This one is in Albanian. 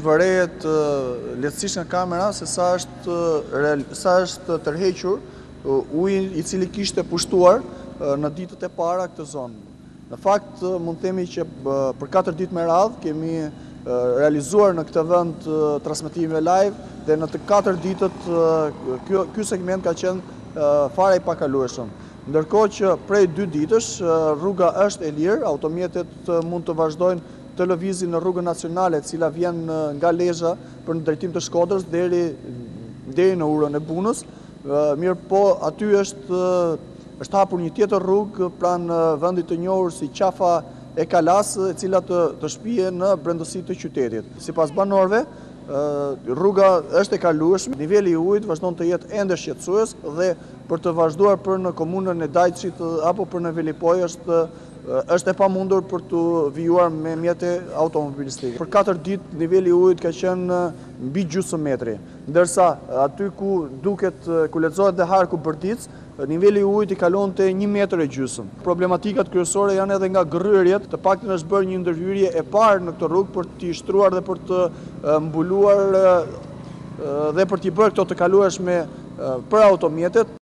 Varet lehtësisht nga kamera se sa është tërhequr uji i cili kishte pushtuar në ditët e para këtë zonë. Në fakt mund të themi që për 4 ditë me radhë kemi realizuar në këtë vend transmetime live dhe në të 4 ditët ky segment ka qenë fare i pakalueshëm. Ndërkohë që prej 2 ditësh rruga është e lirë, automjetet mund të vazhdojnë të lëvizin në rrugën nacionale, cila vjen nga Lezhë për në drejtim të Shkodrës deri në urën e Bunës. Mirë po, aty është hapur një tjetër rrugë pranë vendit të njohur si Qafa e Kalas, e cila të shpije në brendësi të qytetit. Sipas banorëve, rruga është e kalueshme, niveli i ujit vazhdon të jetë ende shqetësues dhe për të vazhduar për në komunën e Dajçit apo për në Velipoj është e pamundur për të vijuar me mjete automobilistike. Për 4 ditë niveli i ujit ka qenë mbi gjysmë metri, ndërsa aty ku lexohet dhe harku Bërdic, niveli i ujit i kalon te 1,5 metër. Problematikat kryesore janë edhe nga gërryrjet, të paktën është bërë një ndërhyrje e parë në këtë rrugë për t'i shtruar dhe për të mbuluar dhe për t'i bërë këto të kalueshme për automjetet.